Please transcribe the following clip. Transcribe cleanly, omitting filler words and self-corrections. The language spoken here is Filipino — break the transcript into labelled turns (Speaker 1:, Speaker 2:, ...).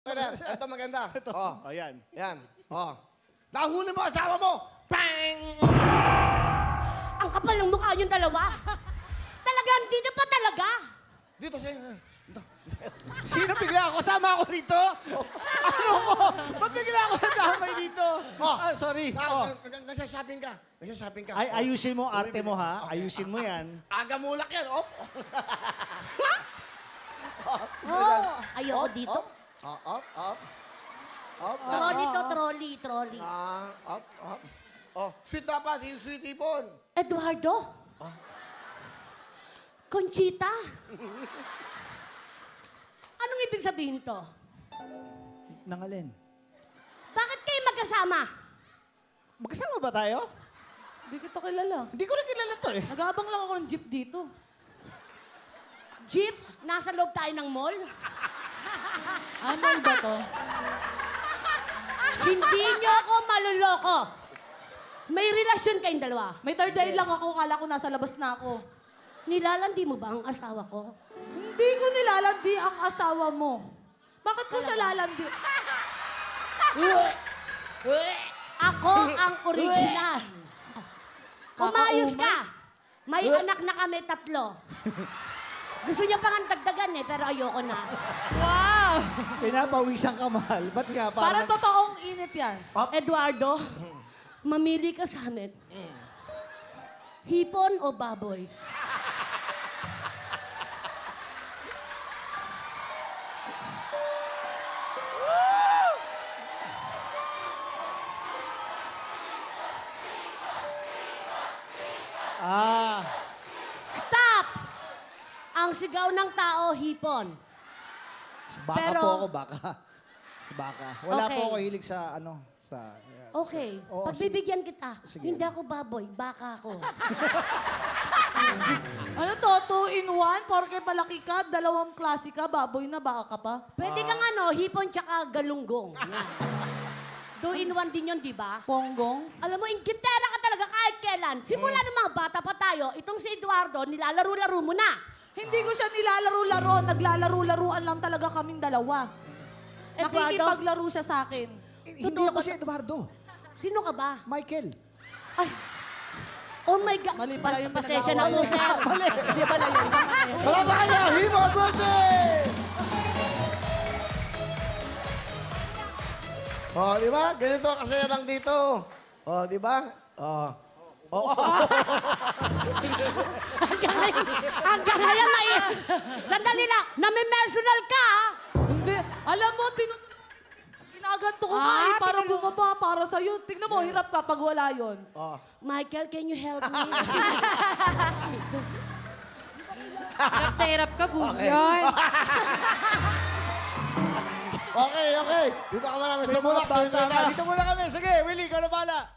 Speaker 1: Ito maganda. Oh,
Speaker 2: Ayan.
Speaker 1: yan. Oh. Nahuli mo asawa mo! Bang!
Speaker 3: Ang kapal ng mukha niyong dalawa. Talagang, hindi na pa talaga.
Speaker 1: Dito siya. Dito.
Speaker 2: Sino bigla ako? Kasama ako rito? Ano ko? Ba't bigla ako kasama dito?
Speaker 1: Oh.
Speaker 2: Ah, sorry. Oh.
Speaker 1: Nagsashopping ka. Nagsashopping ka.
Speaker 2: Ay, ayusin mo arte mo, ha? Ayusin mo yan.
Speaker 1: Aga mulak yan. Oh.
Speaker 3: Oh, ayoko dito.
Speaker 1: Up.
Speaker 3: Trolley to, trolley.
Speaker 1: Up. Oh, sweet dapat. Yung sweet ipon.
Speaker 3: Eduardo? Conchita? Anong ibig sabihin to?
Speaker 2: Nangalin.
Speaker 3: Bakit kayo magkasama?
Speaker 2: Magkasama ba tayo?
Speaker 4: Hindi kita kilala.
Speaker 2: Hindi ko rin kilala to eh.
Speaker 4: Nag-aabang lang ako ng jeep dito.
Speaker 3: Jeep? Nasa loob tayo ng mall?
Speaker 4: Amal ba to?
Speaker 3: Hindi niyo ako maluloko. May relasyon kayong dalawa.
Speaker 4: May third eye lang ako. Kala ko nasa labas na ako.
Speaker 3: Nilalandi mo ba ang asawa ko?
Speaker 4: Hindi ko nilalandi ang asawa mo. Bakit ko siya lalandi?
Speaker 3: Ako ang original. Kumayos ka. May anak na kami 3. Gusto niya pang dagdagan eh, pero ayoko na.
Speaker 4: Wow!
Speaker 2: Pinapawisan ka, mahal. Ba't ka?
Speaker 4: Parang totoong init yan.
Speaker 3: Eduardo, mamili ka sa amin. Hipon o baboy?
Speaker 2: Ah,
Speaker 3: Stop! Ang sigaw ng tao, hipon.
Speaker 2: baka
Speaker 3: Pero-
Speaker 2: po ako, baka. Baka. Wala
Speaker 3: Okay.
Speaker 2: po ako hilig sa ano, sa...
Speaker 3: Okay,
Speaker 2: Oo,
Speaker 3: pagbibigyan kita.
Speaker 2: Sige.
Speaker 3: Hindi ako baboy, baka ako.
Speaker 4: Ano to? 2 in 1? Porke malaki ka, 2 klase ka, baboy na, baka ka pa.
Speaker 3: Pwede kang ano, hipon tsaka galunggong. 2 in 1 din yun, di ba?
Speaker 4: Ponggong?
Speaker 3: Alam mo, ingkitera ka talaga kahit kailan. Simula ng mga bata pa tayo, itong si Eduardo, nilalaro-laro mo na.
Speaker 4: Hindi ko siya nilalaro-laro. Naglalaro-laruan lang talaga kaming dalawa.
Speaker 3: Eduardo?
Speaker 4: Nakikipaglaro siya sa akin.
Speaker 2: Hindi
Speaker 3: Totoo
Speaker 2: ako
Speaker 3: ba
Speaker 2: si Eduardo.
Speaker 3: Sino ka ba?
Speaker 2: Michael.
Speaker 3: Ay, oh my God.
Speaker 4: Mali pala yung
Speaker 3: Pasensya na po,
Speaker 4: pinag-aawayan.
Speaker 3: sir.
Speaker 4: Mali. Hindi pala yun.
Speaker 1: Salamat kayo! Himo Birthday! Oh, di ba? Ganito kasi lang dito. Oh, di ba? Oh.
Speaker 3: Hanggang ngayon na eh. Sandali lang, nami-personal ka, ha?
Speaker 4: Hindi. Alam mo, ginaganto ko nga eh. Parang bumaba para sa'yo. Tingnan mo, hirap ka pag wala yun.
Speaker 3: Michael, can you help me?
Speaker 4: Hirap na hirap ka,
Speaker 1: Okay. Okay. Dito ka namin sa
Speaker 2: May mga
Speaker 1: mulak.
Speaker 2: bata ka. Dito muna kami. Sige, Willie, ikaw na bala.